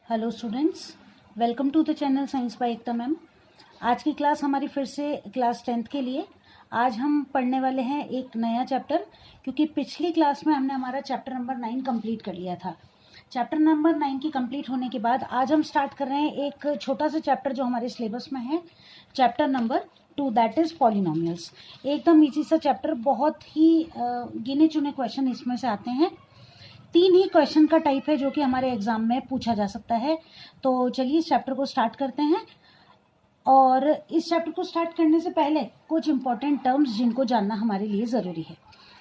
Hello students, welcome to the channel science by Ekta ma'am. आज की class हमारी फिर से क्लास 10th के लिए। आज हम पढ़ने वाले हैं एक नया चैप्टर, क्योंकि पिछली क्लास में हमने हमारा चैप्टर नंबर 9 कंप्लीट कर लिया था। चैप्टर नंबर 9 की कंप्लीट होने के बाद आज हम स्टार्ट कर रहे हैं एक छोटा सा चैप्टर जो हमारे सिलेबस में है, chapter number 2, that is polynomials. एकदम इजी सा चैप्टर, बहुत ही गिने चुने क्वेश्चन इसमें से आते हैं। 3 ही क्वेश्चन का टाइप है जो कि हमारे एग्जाम में पूछा जा सकता है। तो चलिए इस चैप्टर को स्टार्ट करते हैं। और इस चैप्टर को स्टार्ट करने से पहले कुछ इंपॉर्टेंट टर्म्स जिनको जानना हमारे लिए ज़रूरी है।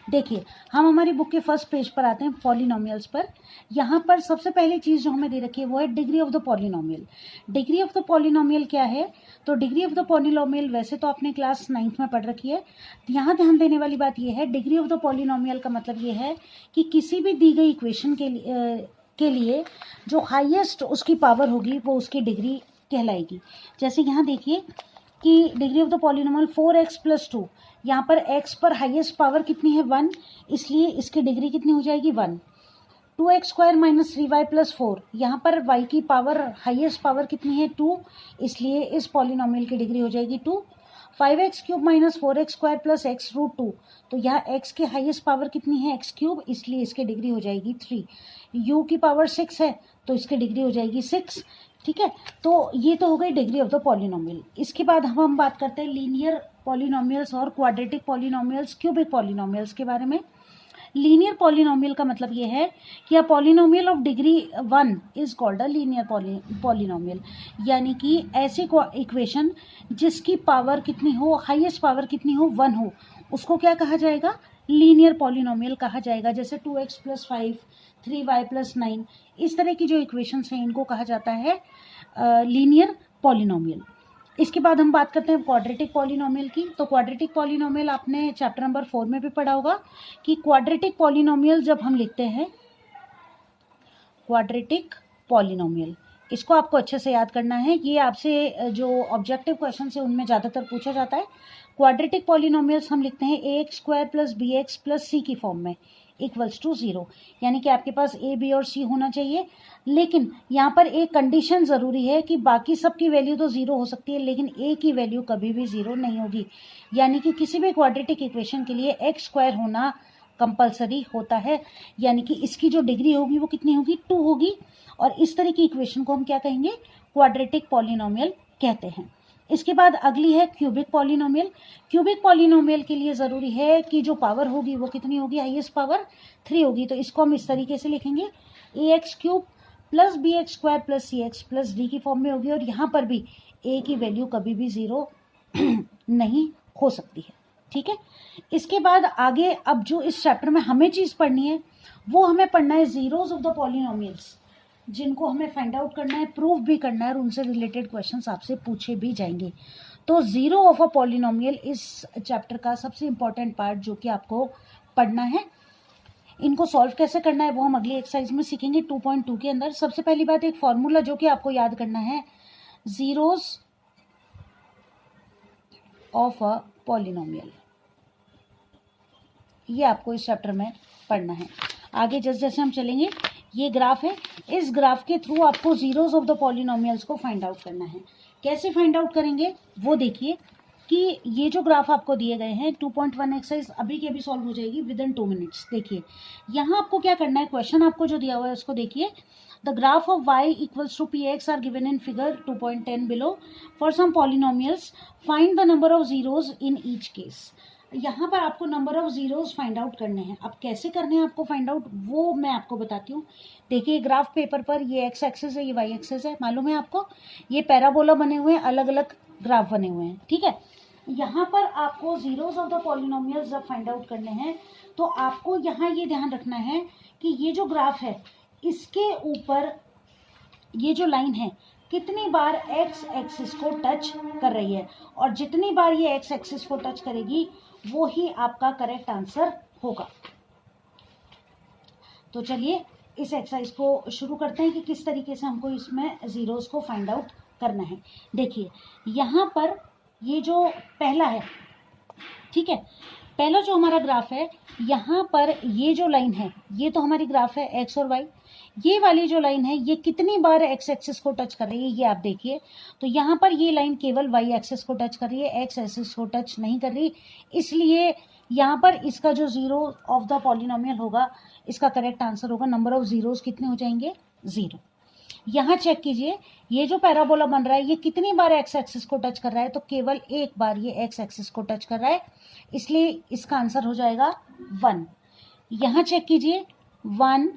देखिए, हम हमारी बुक के फर्स्ट पेज पर आते हैं, पॉलिनोमियल्स पर। यहाँ पर सबसे पहली चीज़ जो हमें दे रखी है वो है degree of the polynomial. Degree of the polynomial क्या है? तो डिग्री ऑफ द पॉलिनोमियल वैसे तो आपने क्लास 9th में पढ़ रखी है। यहाँ ध्यान देने वाली बात यह है, डिग्री ऑफ द पॉलिनोमियल का मतलब ये है कि किसी भी दी गई इक्वेशन के लिए जो हाईएस्ट उसकी पावर होगी वो उसकी डिग्री कहलाएगी। जैसे यहाँ देखिए कि degree of the polynomial 4x + 2, यहाँ पर x पर हाईएस्ट पावर कितनी है? 1, इसलिए इसकी डिग्री कितनी हो जाएगी? 1। 2x² - 3y + 4, यहाँ पर y की पावर हाईएस्ट पावर कितनी है? 2, इसलिए इस पॉलिनोमियल की डिग्री हो जाएगी 2। 5x³ - 4x² + x√2, तो यहाँ x की हाईएस्ट पावर कितनी है? x³, इसलिए इसकी डिग्री हो जाएगी 3। u की पावर 6 है तो इसकी डिग्री हो जाएगी 6। ठीक है, तो ये तो हो गई डिग्री ऑफ द पॉलिनोमियल। इसके बाद हम बात करते हैं लीनियर पॉलिनोमियल्स और क्वाड्रेटिक पॉलिनोमियल्स, क्यूबिक पॉलिनोमियल्स के बारे में। लीनियर पॉलिनोमियल का मतलब ये है कि a polynomial of degree 1 is called a linear polynomial, यानी कि ऐसी इक्वेशन जिसकी पावर कितनी हो, हाईएस्ट पावर कितनी हो? 1 हो, उसको क्या कहा जाएगा? लीनियर पॉलिनोमियल कहा जाएगा। जैसे 2x + 5, 3y + 9, इस तरह की जो इक्वेशंस हैं इनको कहा जाता है लीनियर पॉलिनोमियल। इसके बाद हम बात करते हैं क्वाड्रेटिक पॉलिनोमियल की। तो क्वाड्रेटिक पॉलिनोमियल आपने चैप्टर नंबर 4 में भी पढ़ा होगा कि क्वाड्रेटिक पॉलिनोमियल जब हम लिखते हैं, क्वाड्रेटिक पॉलिनोमियल, इसको आपको अच्छे से याद करना है। ये आपसे जो ऑब्जेक्टिव क्वेश्चन है उनमें ज़्यादातर पूछा जाता है। क्वाड्रेटिक पॉलिनोमियल्स हम लिखते हैं ax² + bx + c की फॉर्म में = 0, यानी कि आपके पास a, b और c होना चाहिए। लेकिन यहाँ पर एक कंडीशन ज़रूरी है कि बाकी सब की वैल्यू तो 0 हो सकती है, लेकिन a की वैल्यू कभी भी 0 नहीं होगी। यानी कि किसी भी क्वाड्रेटिक इक्वेशन के लिए x² होना कंपलसरी होता है, यानी कि इसकी जो डिग्री होगी वो कितनी होगी? 2 होगी। और इस तरह की इक्वेशन को हम क्या कहेंगे? क्वाड्रेटिक पॉलिनोमियल कहते हैं। इसके बाद अगली है क्यूबिक पॉलिनोमियल। क्यूबिक पॉलिनोमियल के लिए ज़रूरी है कि जो पावर होगी वो कितनी होगी? हाईएस्ट पावर 3 होगी। तो इसको हम इस तरीके से लिखेंगे, ax³ + bx² + cx + d की फॉर्म में होगी। और यहाँ पर भी a की वैल्यू कभी भी 0 नहीं हो सकती है। ठीक है, इसके बाद आगे अब जो इस चैप्टर में हमें चीज़ पढ़नी है वो हमें पढ़ना है ज़ीरोज़ ऑफ द पॉलिनोमियल्स, जिनको हमें फाइंड आउट करना है, प्रूफ भी करना है और उनसे रिलेटेड क्वेश्चंस आपसे पूछे भी जाएंगे। तो ज़ीरो ऑफ अ पॉलिनोमियल इस चैप्टर का सबसे इंपॉर्टेंट पार्ट जो कि आपको पढ़ना है। इनको सॉल्व कैसे करना है वो हम अगली एक्सरसाइज में सीखेंगे 2.2 के अंदर। सबसे पहली बात, एक फॉर्मूला जो कि आपको याद करना है, ज़ीरोज़ ऑफ अ पॉलिनोमियल, ये आपको इस चैप्टर में पढ़ना है। आगे जैसे जैसे हम चलेंगे, ये ग्राफ है, इस ग्राफ के थ्रू आपको ज़ीरोज़ ऑफ द पॉलिनोमियल्स को फाइंड आउट करना है। कैसे फाइंड आउट करेंगे वो देखिए कि ये जो ग्राफ आपको दिए गए हैं 2.1 एक्सरसाइज अभी के अभी सॉल्व हो जाएगी विदिन 2 मिनट्स। देखिए यहाँ आपको क्या करना है, क्वेश्चन आपको जो दिया हुआ है उसको देखिए। The graph of y = px are given in figure 2.10 below. For some polynomials find the number of zeros in each case. यहाँ पर आपको number of zeros find out करने हैं। अब कैसे करने हैं आपको फाइंड आउट वो मैं आपको बताती हूँ। देखिए ग्राफ पेपर पर ये एक्स एक्सिस है, ये वाई एक्सिस है, मालूम है आपको, ये पैराबोला बने हुए हैं, अलग अलग ग्राफ बने हुए हैं। ठीक है, यहाँ पर आपको ज़ीरोज़ ऑफ द पॉलिनोमियल्स जब फाइंड आउट करने हैं तो आपको यहाँ ये ध्यान रखना है कि ये जो ग्राफ है इसके ऊपर ये जो लाइन है कितनी बार एक्स एक्सिस को टच कर रही है, और जितनी बार ये एक्स एक्सिस को टच करेगी वो ही आपका करेक्ट आंसर होगा। तो चलिए इस एक्सरसाइज को शुरू करते हैं कि किस तरीके से हमको इसमें ज़ीरोज को फाइंड आउट करना है। देखिए यहाँ पर ये जो पहला है, ठीक है, पहला जो हमारा ग्राफ है, यहाँ पर ये जो लाइन है ये तो हमारी ग्राफ है एक्स और वाई। ये वाली जो लाइन है ये कितनी बार एक्स एक्सिस को टच कर रही है ये आप देखिए। तो यहाँ पर ये लाइन केवल वाई एक्सिस को टच कर रही है, एक्स एक्सिस को टच नहीं कर रही, इसलिए यहाँ पर इसका जो जीरो ऑफ द पॉलिनोमियल होगा, इसका करेक्ट आंसर होगा नंबर ऑफ जीरोस कितने हो जाएंगे, 0। यहाँ चेक कीजिए, ये जो पैराबोला बन रहा है ये कितनी बार एक्स एक्सिस को टच कर रहा है, तो केवल एक बार ये एक्स एक्सिस को टच कर रहा है, इसलिए इसका आंसर हो जाएगा 1। यहाँ चेक कीजिए 1,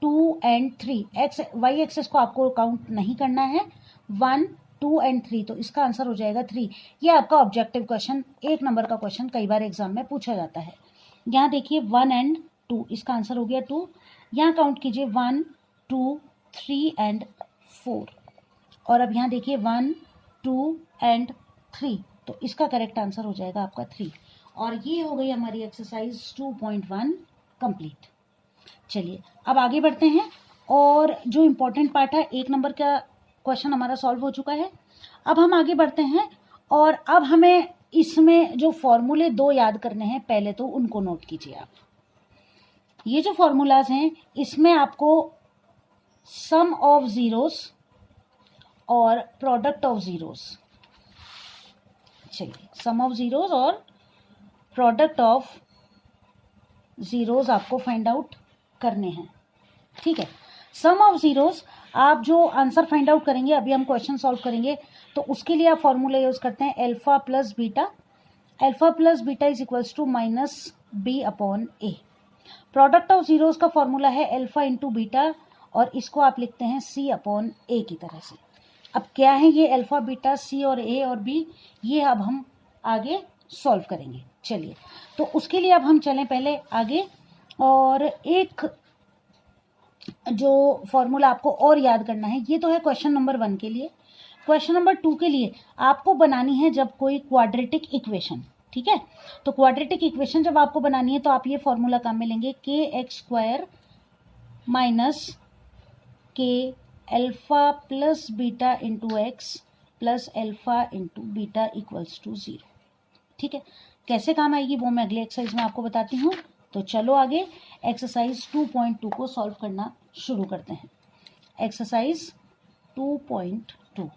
2 एंड 3, एक्स वाई एक्सिस को आपको काउंट नहीं करना है, 1, 2 एंड 3, तो इसका आंसर हो जाएगा 3। ये आपका ऑब्जेक्टिव क्वेश्चन, 1 नंबर का क्वेश्चन कई बार एग्जाम में पूछा जाता है। यहाँ देखिए 1 एंड 2, इसका आंसर हो गया 2। यहाँ काउंट कीजिए 1, 2, 3 एंड 4, और अब यहाँ देखिए 1, 2 एंड 3, तो इसका करेक्ट आंसर हो जाएगा आपका 3। और ये हो गई हमारी एक्सरसाइज 2.1 कंप्लीट। चलिए अब आगे बढ़ते हैं, और जो इम्पोर्टेंट पार्ट है 1 नंबर का क्वेश्चन हमारा सॉल्व हो चुका है। अब हम आगे बढ़ते हैं, और अब हमें इसमें जो फॉर्मूले 2 याद करने हैं, पहले तो उनको नोट कीजिए आप। ये जो फॉर्मूलाज हैं इसमें आपको सम ऑफ जीरोस और प्रोडक्ट ऑफ जीरोस, चलिए सम ऑफ जीरोस और प्रोडक्ट ऑफ जीरोस आपको फाइंड आउट करने हैं, ठीक है। सम ऑफ जीरोस आप जो आंसर फाइंड आउट करेंगे, अभी हम क्वेश्चन सॉल्व करेंगे, तो उसके लिए आप फॉर्मूला यूज करते हैं alpha plus beta, alpha plus beta is equals to minus B upon A. Product of zeros का फॉर्मूला है अल्फा इंटू बीटा, और इसको आप लिखते हैं सी अपॉन ए की तरह से। अब क्या है ये अल्फा, बीटा, सी और ए और बी, ये अब हम आगे सॉल्व करेंगे। चलिए तो उसके लिए अब हम चलें पहले आगे, और एक जो फॉर्मूला आपको और याद करना है, ये तो है क्वेश्चन नंबर 1 के लिए। क्वेश्चन नंबर 2 के लिए आपको बनानी है जब कोई क्वाड्रेटिक इक्वेशन, ठीक है। तो क्वाड्रेटिक इक्वेशन जब आपको बनानी है तो आप ये फॉर्मूला काम में लेंगे के x square minus k alpha plus beta into x plus alpha into beta equals to 0, ठीक है। कैसे काम आएगी वो मैं अगले एक्सरसाइज में आपको बताती हूँ। तो चलो आगे एक्सरसाइज 2.2 को सॉल्व करना शुरू करते हैं। एक्सरसाइज 2.2,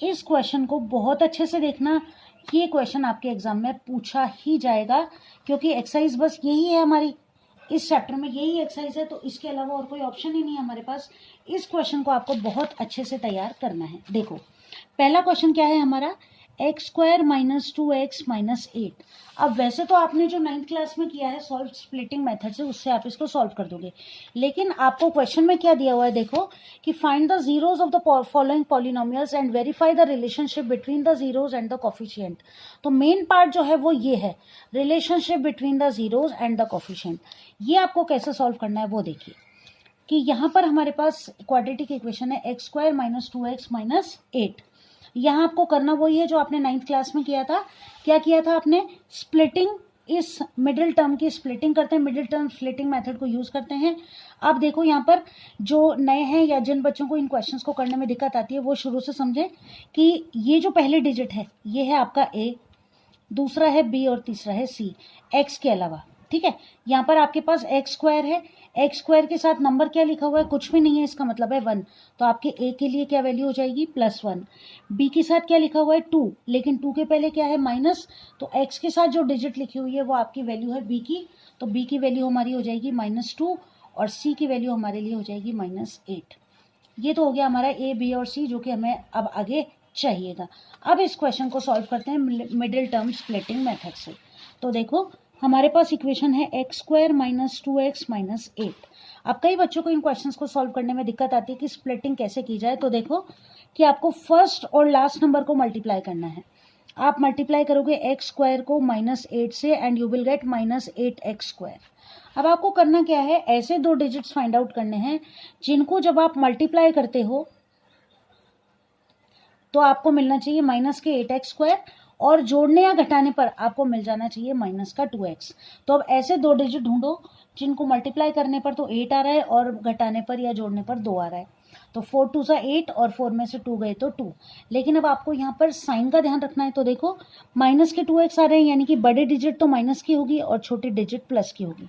इस क्वेश्चन को बहुत अच्छे से देखना, ये क्वेश्चन आपके एग्जाम में पूछा ही जाएगा, क्योंकि एक्सरसाइज बस यही है हमारी, इस चैप्टर में यही एक्सरसाइज है, तो इसके अलावा और कोई ऑप्शन ही नहीं है हमारे पास। इस क्वेश्चन को आपको बहुत अच्छे से तैयार करना है। देखो पहला क्वेश्चन क्या है हमारा, x square minus 2x minus 8। अब वैसे तो आपने जो 9th क्लास में किया है सॉल्व स्प्लिटिंग मेथड से, उससे आप इसको सॉल्व कर दोगे, लेकिन आपको क्वेश्चन में क्या दिया हुआ है, देखो कि find the zeros of the following polynomials and verify the relationship between the zeros and the coefficient. तो मेन पार्ट जो है वो ये है, relationship between the zeros and the coefficient. ये आपको कैसे सॉल्व करना है वो देखिए, कि यहाँ पर हमारे पास क्वाड्रेटिक इक्वेशन है x square minus 2x minus 8। यहाँ आपको करना वही है जो आपने 9th क्लास में किया था। क्या किया था आपने, स्प्लिटिंग, इस मिडिल टर्म की स्प्लिटिंग करते हैं, मिडिल टर्म स्प्लिटिंग मेथड को यूज करते हैं। अब देखो यहाँ पर जो नए हैं या जिन बच्चों को इन क्वेश्चंस को करने में दिक्कत आती है वो शुरू से समझें कि ये जो पहले डिजिट है ये है आपका ए, दूसरा है बी और तीसरा है सी, एक्स के अलावा, ठीक है। यहाँ पर आपके पास एक्स स्क्वायर है, एक्स स्क्वायर के साथ नंबर क्या लिखा हुआ है, कुछ भी नहीं है, इसका मतलब है 1, तो आपके ए के लिए क्या वैल्यू हो जाएगी, +1। बी के साथ क्या लिखा हुआ है 2, लेकिन 2 के पहले क्या है माइनस, तो एक्स के साथ जो डिजिट लिखी हुई है वो आपकी वैल्यू है बी की, तो बी की वैल्यू हमारी हो जाएगी -2, और सी की वैल्यू हमारे लिए हो जाएगी -8। ये तो हो गया हमारा ए, बी और सी, जो कि हमें अब आगे चाहिएगा। अब इस क्वेश्चन को सॉल्व करते हैं मिडिल टर्म स्प्लिटिंग मेथड से। तो देखो हमारे पास इक्वेशन है x square minus 2x minus 8। अब कई बच्चों को इन क्वेश्चंस को सॉल्व करने में दिक्कत आती है कि स्प्लिटिंग कैसे की जाए। तो देखो कि आपको फर्स्ट और लास्ट नंबर को मल्टीप्लाई करना है। आप मल्टीप्लाई करोगे एक्स स्क्वायर को -8 से and you will get -8x square. अब आपको करना क्या है, ऐसे दो डिजिट्स फाइंड आउट करने हैं जिनको जब आप मल्टीप्लाई करते हो तो आपको मिलना चाहिए -8x स्क्वायर, और जोड़ने या घटाने पर आपको मिल जाना चाहिए -2x। तो अब ऐसे दो डिजिट ढूंढो जिनको मल्टीप्लाई करने पर तो 8 आ रहा है और घटाने पर या जोड़ने पर 2 आ रहा है। तो 4 2 सा 8 और 4 में से 2 गए तो 2। लेकिन अब आपको यहाँ पर साइन का ध्यान रखना है। तो देखो माइनस के 2x आ रहे हैं, यानी कि बड़े डिजिट तो माइनस की होगी और छोटी डिजिट प्लस की होगी।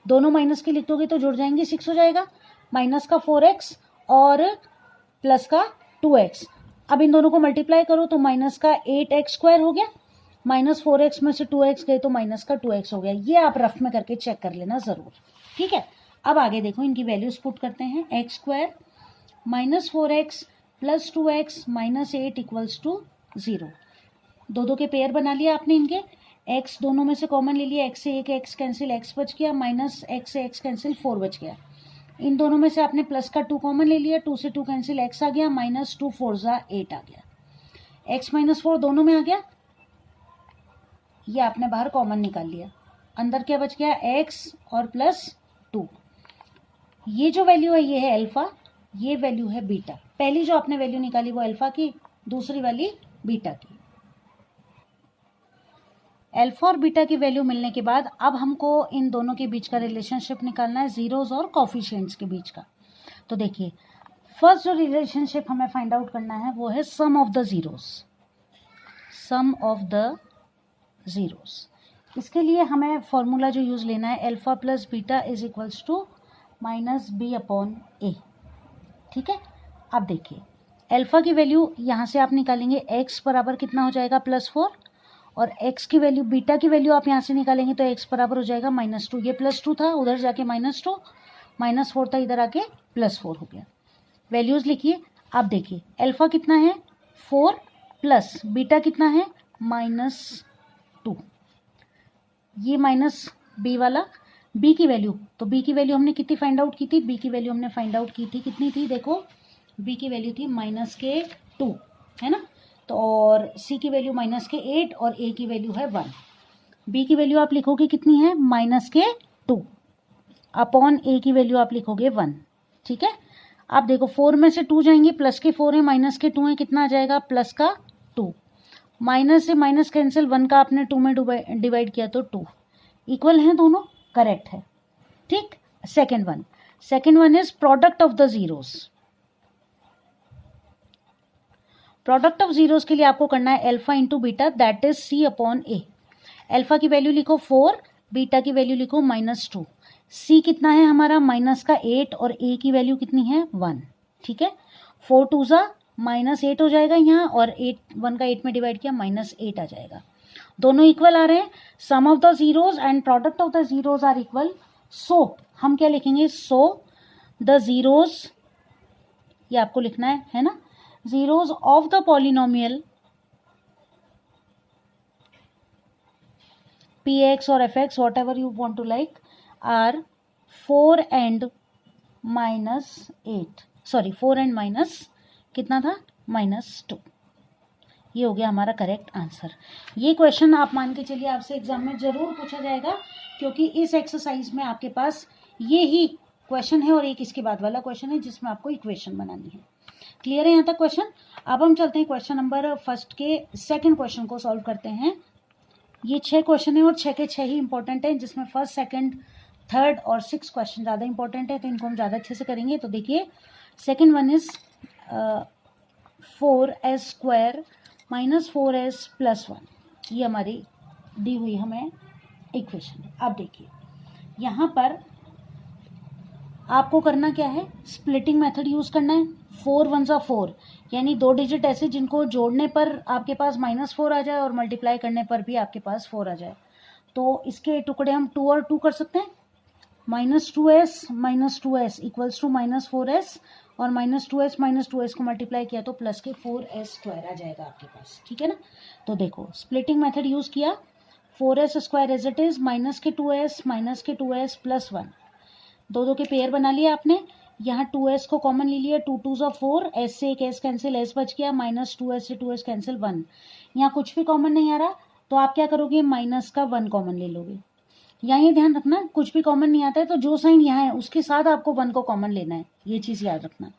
दोनों माइनस के लिख दोगे तो जुड़ जाएंगे, 6 हो जाएगा। माइनस का 4x और प्लस का 2x। अब इन दोनों को मल्टीप्लाई करो तो माइनस का 8x स्क्वायर हो गया, माइनस 4x में से 2x गए तो माइनस का 2x हो गया। ये आप रफ में करके चेक कर लेना ज़रूर, ठीक है। अब आगे देखो, इनकी वैल्यूज पुट करते हैं। X square minus 4x plus 2x minus 8 equals to 0। दो के पेयर बना लिया आपने इनके, x दोनों में से कॉमन ले लिया, x से एक x कैंसिल, x बच गया, माइनस x से x कैंसिल 4 बच गया। इन दोनों में से आपने प्लस का 2 कॉमन ले लिया, 2 से 2 कैंसिल, x आ गया, माइनस 2 4 जा 8 आ गया, x माइनस 4 दोनों में आ गया, ये आपने बाहर कॉमन निकाल लिया। अंदर क्या बच गया, x और प्लस 2। ये जो वैल्यू है ये है अल्फा, ये वैल्यू है बीटा। पहली जो आपने वैल्यू निकाली वो अल्फा की, दूसरी वाली बीटा की। अल्फा और बीटा की वैल्यू मिलने के बाद अब हमको इन दोनों के बीच का रिलेशनशिप निकालना है, जीरोस और कोफिशिएंट्स के बीच का। तो देखिए, फर्स्ट जो रिलेशनशिप हमें फाइंड आउट करना है वो है sum of the zeros, sum of the zeros. इसके लिए हमें फॉर्मूला जो यूज लेना है, alpha plus beta is equals to minus B upon a, ठीक है। अब देखिए, अल्फा की वैल्यू यहाँ से आप निकालेंगे, x बराबर कितना हो जाएगा, +4, और x की वैल्यू, बीटा की वैल्यू आप यहाँ से निकालेंगे तो x बराबर हो जाएगा -2। ये +2 था, उधर जाके -2, -4 था, इधर आके +4 हो गया। वैल्यूज लिखिए। आप देखिए, अल्फा कितना है 4 प्लस बीटा कितना है -2, ये माइनस बी वाला, बी की वैल्यू, तो बी की वैल्यू हमने कितनी फाइंड आउट की थी, बी की वैल्यू हमने फाइंड आउट की थी, कितनी थी देखो, बी की वैल्यू थी -2, है ना। तो और सी की वैल्यू -8 और ए की वैल्यू है 1। बी की वैल्यू आप लिखोगे कितनी है, -2 अपॉन ए की वैल्यू आप लिखोगे 1, ठीक है। आप देखो 4 में से 2 जाएंगे, प्लस के 4 है माइनस के 2 है, कितना आ जाएगा, प्लस का 2, माइनस से माइनस कैंसिल, 1 का आपने 2 में डिवाइड किया तो 2, इक्वल हैं दोनों, करेक्ट है, ठीक। Second one is product of the zeros. Product of zeros के लिए आपको करना है alpha into beta, that is C upon A. Alpha की वैल्यू लिखो 4, बीटा की वैल्यू लिखो -2। सी कितना है हमारा, माइनस का 8 और ए की वैल्यू कितनी है 1, ठीक है। 4 2 जा -8 हो जाएगा यहाँ, और 1 का 8 में डिवाइड किया, -8 आ जाएगा। दोनों इक्वल आ रहे हैं, sum of the zeros and product of the zeros are equal. So हम क्या लिखेंगे, सो द जीरोस, ये आपको लिखना है ना, zeros of the polynomial px or fx, whatever you want to like, are 4 and -8, sorry 4 and minus कितना था, -2। ये हो गया हमारा करेक्ट आंसर। ये क्वेश्चन आप मान के चलिए आपसे एग्जाम में जरूर पूछा जाएगा, क्योंकि इस एक्सरसाइज में आपके पास ये ही क्वेश्चन है और एक इसके बाद वाला क्वेश्चन है जिसमें आपको इक्वेशन बनानी है। क्लियर है यहाँ तक क्वेश्चन। अब हम चलते हैं क्वेश्चन नंबर फर्स्ट के सेकंड क्वेश्चन को सॉल्व करते हैं। ये 6 क्वेश्चन है और 6 के 6 ही इंपॉर्टेंट है, जिसमें फर्स्ट, सेकंड, थर्ड और 6 क्वेश्चन ज़्यादा इंपॉर्टेंट है, तो इनको हम ज़्यादा अच्छे से करेंगे। तो देखिए, second one is 4s square -4s + 1, ये हमारी दी हुई हमें इक्वेशन है। अब देखिए, यहाँ पर आपको करना क्या है, स्प्लिटिंग मेथड यूज करना है। 4 1 जा 4, यानी 2 डिजिट ऐसे जिनको जोड़ने पर आपके पास -4 आ जाए और मल्टीप्लाई करने पर भी आपके पास 4 आ जाए। तो इसके टुकड़े हम 2 और 2 कर सकते हैं। -2s इक्वल्स टू -4s, और -2s को मल्टीप्लाई किया तो प्लस के 4s स्क्वायर आ जाएगा आपके पास, ठीक है ना। तो देखो, स्प्लिटिंग मेथड यूज किया, 4s square as it is, -2s + 1, दो के पेयर बना लिया आपने। यहाँ 2s को कॉमन ले लिया, 2 2 जा 4, s से एक s कैंसिल, s बच गया, -2s से 2s कैंसिल 1। यहाँ कुछ भी कॉमन नहीं आ रहा तो आप क्या करोगे, माइनस का 1 कॉमन ले लोगे। यहाँ ये ध्यान रखना, कुछ भी कॉमन नहीं आता है तो जो साइन यहाँ है उसके साथ आपको 1 को कॉमन लेना है, ये चीज़ याद रखना।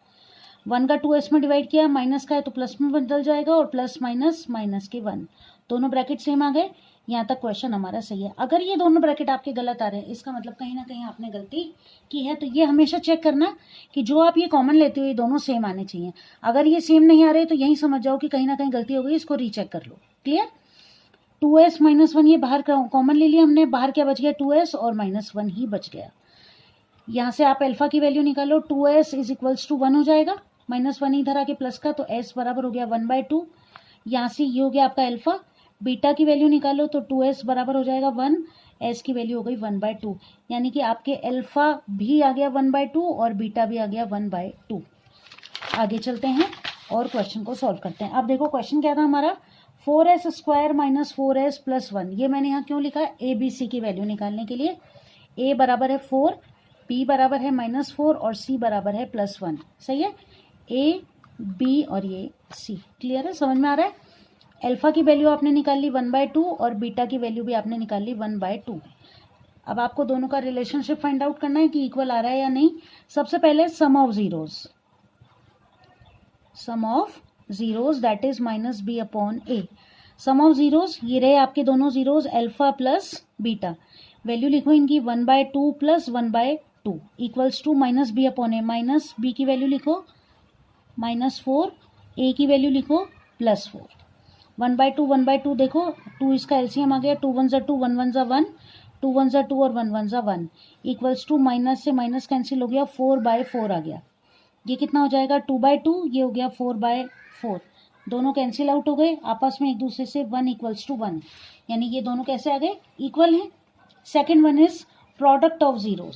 1 का 2s में डिवाइड किया, माइनस का है तो प्लस में बदल जाएगा, और प्लस माइनस के 1, दोनों ब्रैकेट सेम आ गए। यहाँ तक क्वेश्चन हमारा सही है। अगर ये दोनों ब्रैकेट आपके गलत आ रहे हैं, इसका मतलब कहीं ना कहीं आपने गलती की है। तो ये हमेशा चेक करना कि जो आप ये कॉमन लेते हो ये दोनों सेम आने चाहिए। अगर ये सेम नहीं आ रहे तो यही समझ जाओ कि कहीं ना कहीं गलती हो गई, इसको रीचेक कर लो। क्लियर। 2s -1 ये बाहर कॉमन ले लिया हमने, बाहर क्या बच गया, 2s और -1 ही बच गया। यहाँ से आप अल्फा की वैल्यू निकालो, 2s इज इक्वल्स टू 1 हो जाएगा, -1 इधर आके प्लस का, तो s बराबर हो गया 1/2। यहाँ से ये हो गया आपका अल्फा। बीटा की वैल्यू निकालो तो 2s बराबर हो जाएगा 1, s की वैल्यू हो गई 1/2, यानी कि आपके अल्फा भी आ गया 1/2 और बीटा भी आ गया 1/2। आगे चलते हैं और क्वेश्चन को सॉल्व करते हैं। अब देखो क्वेश्चन क्या था हमारा, 4s² - 4s + 1। ये मैंने यहाँ क्यों लिखा है, ए बी सी की वैल्यू निकालने के लिए। a बराबर है 4, b बराबर है -4 और c बराबर है +1। सही है, a b और ये c। क्लियर है, समझ में आ रहा है। अल्फा की वैल्यू आपने निकाल ली 1/2 और बीटा की वैल्यू भी आपने निकाल ली 1/2। अब आपको दोनों का रिलेशनशिप फाइंड आउट करना है कि इक्वल आ रहा है या नहीं। सबसे पहले sum of zeros that is -b/a। Sum of zeros, ये रहे आपके दोनों zeros, alpha plus beta. Value लिखो इनकी 1/2 + 1/2 equals to -b/a। Minus b की वैल्यू लिखो -4, a की वैल्यू लिखो +4। 1/2 1/2 देखो, 2 इसका एलसीएम आ गया, 2 1 ज़ा 2, 1 1 ज़ा 1, 2 1 ज़ा 2 और 1 1 ज़ा 1 इक्वल्स टू माइनस से माइनस कैंसिल हो गया, 4/4 आ गया। ये कितना हो जाएगा 2/2, ये हो गया 4/4। दोनों कैंसिल आउट हो गए आपस में एक दूसरे से, 1 = 1, यानी ये दोनों कैसे आ गए, इक्वल हैं। Second one is product of zeros.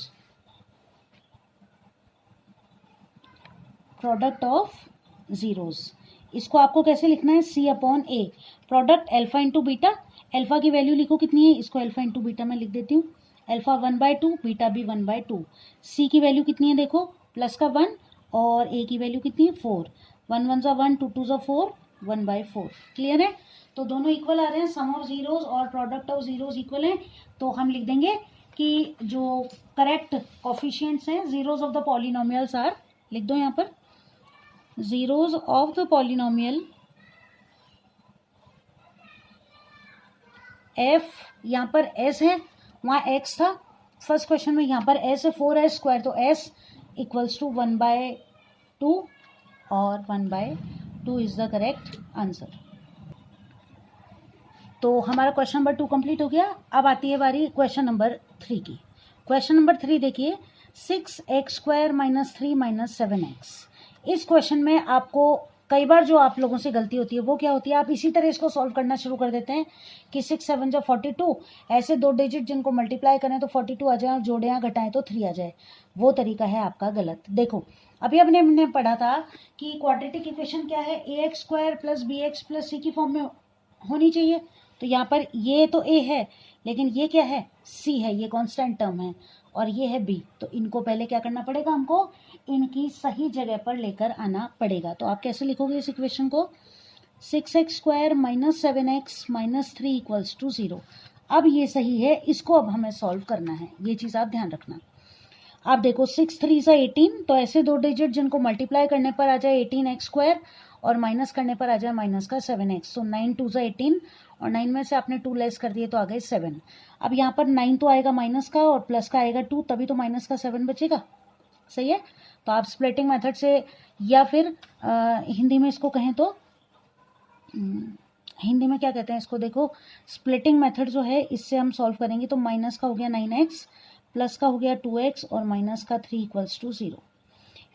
Product of zeros, इसको आपको कैसे लिखना है, C/A। Product alpha into beta, alpha की वैल्यू लिखो कितनी है, इसको अल्फा इंटू बीटा में लिख देती हूँ। अल्फा 1/2, बीटा भी 1/2। C की वैल्यू कितनी है देखो, प्लस का 1 और A की वैल्यू कितनी है 4। 1 1 ज़ा 1, 2 2 ज़ा 4, 1/4। क्लियर है, तो दोनों इक्वल आ रहे हैं। सम ऑफ जीरोज और प्रोडक्ट ऑफ जीरोज इक्वल है, तो हम लिख देंगे कि जो करेक्ट कोफिशिएंट्स हैं zeros of the polynomials are, लिख दो यहाँ पर, zeros of the polynomial f, यहाँ पर s है, वहाँ x था फर्स्ट क्वेश्चन में, यहाँ पर s है 4s² तो s इक्वल्स टू 1/2 और 1/2 इज द करेक्ट आंसर। तो हमारा क्वेश्चन नंबर 2 कंप्लीट हो गया। अब आती है बारी क्वेश्चन नंबर 3 की। क्वेश्चन नंबर 3 देखिए, 6x² - 3 - 7x। इस क्वेश्चन में आपको कई बार जो आप लोगों से गलती होती है वो क्या होती है, आप इसी तरह इसको सॉल्व करना शुरू कर देते हैं कि 6 7 जो 42, ऐसे दो डिजिट जिनको मल्टीप्लाई करें तो 42 आ जाए और जोड़े या घटाएं तो 3 आ जाए। वो तरीका है आपका गलत। देखो अभी हमने पढ़ा था कि क्वाड्रेटिक इक्वेशन क्या है, ax² + bx + c की फॉर्म में होनी चाहिए। तो यहाँ पर ये तो a है, लेकिन ये क्या है, c है, ये कांस्टेंट टर्म है, और ये है b। तो इनको पहले क्या करना पड़ेगा, हमको इनकी सही जगह पर लेकर आना पड़ेगा। तो आप कैसे लिखोगे इस इक्वेशन को, 6x² - 7x - 3 = 0। अब ये सही है, इसको अब हमें सॉल्व करना है, ये चीज़ आप ध्यान रखना। आप देखो 6 3 = 18, तो ऐसे दो डिजिट जिनको मल्टीप्लाई करने पर आ जाए 18x² और माइनस करने पर आ जाए माइनस का 7x। तो 9 2 = 18 और 9 में से आपने 2 लेस कर दिए तो आ गए 7। अब यहाँ पर 9 तो आएगा माइनस का और प्लस का आएगा 2, तभी तो माइनस का 7 बचेगा। सही है, तो आप स्प्लिटिंग मेथड से, या फिर हिंदी में इसको कहें तो, हिंदी में क्या कहते हैं इसको, देखो स्प्लिटिंग मेथड जो है इससे हम सॉल्व करेंगे। तो माइनस का हो गया 9x, प्लस का हो गया 2x और माइनस का 3 = 0।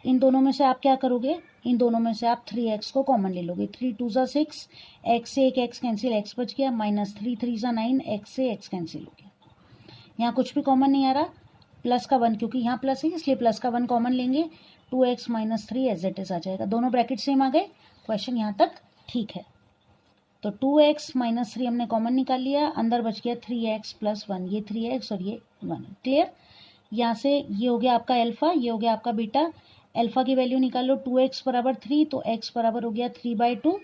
इन दोनों में से आप क्या करोगे, इन दोनों में से आप 3x को कॉमन ले लोगे। 3 2 = 6, x से एक x कैंसिल, x बच गया, -3 3 = 9, x से x कैंसिल हो गया। यहाँ कुछ भी कॉमन नहीं आ रहा, प्लस का 1, क्योंकि यहाँ प्लस है इसलिए प्लस का 1 कॉमन लेंगे, 2x - 3 एज इट इज आ जाएगा। दोनों ब्रैकेट सेम आ गए, क्वेश्चन यहाँ तक ठीक है। तो 2x - 3 हमने कॉमन निकाल लिया, अंदर बच गया 3x + 1, ये 3x और ये 1। क्लियर, यहाँ से ये हो गया आपका अल्फा, ये हो गया आपका बीटा। अल्फा की वैल्यू निकालो, 2x = 3, तो x बराबर हो गया 3/2।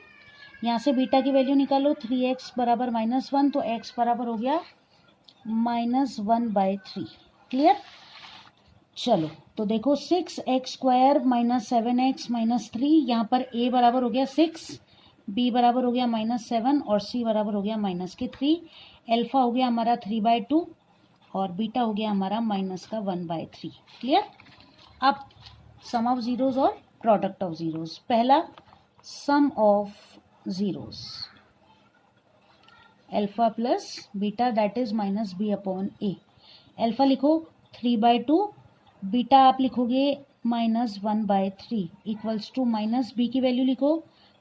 यहाँ से बीटा की वैल्यू निकालो, 3x = -1, तो x बराबर हो गया -1/3। क्लियर, चलो तो देखो 6x² - 7x - 3, यहाँ पर a बराबर हो गया 6, b बराबर हो गया -7 और c बराबर हो गया -3। अल्फा हो गया हमारा 3/2 और बीटा हो गया हमारा -1/3। क्लियर, अब सम ऑफ जीरोज और प्रोडक्ट ऑफ जीरोज। पहला sum of zeros, alpha plus beta that is -b/a। Alpha लिखो 3/2, बीटा आप लिखोगे -1/3 इक्वल्स टू माइनस बी की वैल्यू लिखो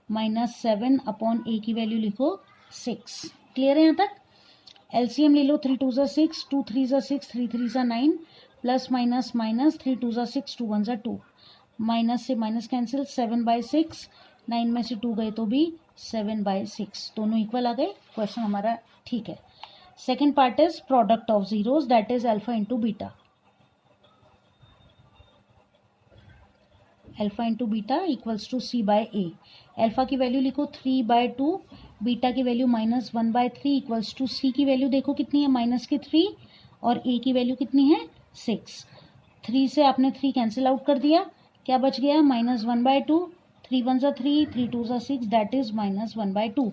-7 अपॉन ए की वैल्यू लिखो 6। क्लियर है यहाँ तक? एलसीएम ले लो, 3 2 ज़ा 6, 2 3 ज़ा 6, 3 3 ज़ा 9, प्लस माइनस माइनस, 3 2 ज़ा 6, 2 1 ज़ा 2, माइनस से माइनस कैंसिल, 7/6, 9 में से 2 गए तो भी 7/6, दोनों इक्वल आ गए। क्वेश्चन हमारा ठीक है। Second part is product of zeros, that is alpha into beta. Alpha into beta equals to C/A। Alpha की वैल्यू लिखो 3/2, बीटा की वैल्यू -1/3 इक्वल्स टू सी की वैल्यू देखो कितनी है, -3, और ए की वैल्यू कितनी है 6। 3 से आपने 3 कैंसिल आउट कर दिया, क्या बच गया -1/2, 3 1 ज़ा 3, 3 2 ज़ा 6, दैट इज -1/2।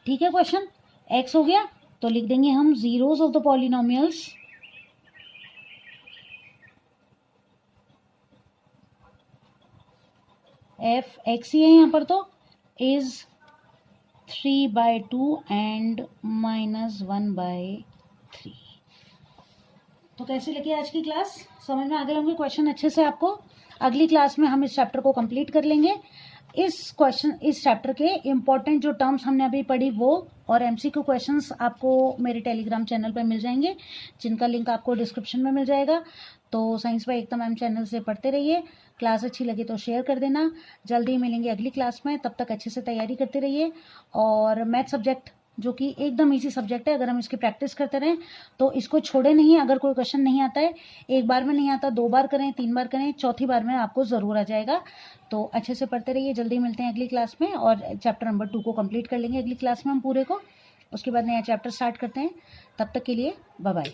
ठीक है, क्वेश्चन एक्स हो गया। तो लिख देंगे हम zeros of the polynomials f x ही है यहाँ पर, तो इज 3/2 एंड -1/3। तो कैसे लगी आज की क्लास? समझ में आ गए होंगे क्वेश्चन अच्छे से आपको? अगली क्लास में हम इस चैप्टर को कंप्लीट कर लेंगे। इस चैप्टर के इम्पोर्टेंट जो टर्म्स हमने अभी पढ़ी वो और एमसीक्यू क्वेश्चंस आपको मेरे टेलीग्राम चैनल पर मिल जाएंगे, जिनका लिंक आपको डिस्क्रिप्शन में मिल जाएगा। तो science by Ekta ma'am channel से पढ़ते रहिए। क्लास अच्छी लगी तो शेयर कर देना। जल्दी मिलेंगे अगली क्लास में, तब तक अच्छे से तैयारी करते रहिए। और मैथ सब्जेक्ट जो कि एकदम इजी सब्जेक्ट है, अगर हम इसकी प्रैक्टिस करते रहें तो इसको छोड़े नहीं। अगर कोई क्वेश्चन नहीं आता है, एक बार में नहीं आता, 2 बार करें, 3 बार करें, चौथी बार में आपको ज़रूर आ जाएगा। तो अच्छे से पढ़ते रहिए। जल्दी मिलते हैं अगली क्लास में और चैप्टर नंबर 2 को कंप्लीट कर लेंगे अगली क्लास में हम पूरे को। उसके बाद नया चैप्टर स्टार्ट करते हैं। तब तक के लिए बाय बाय।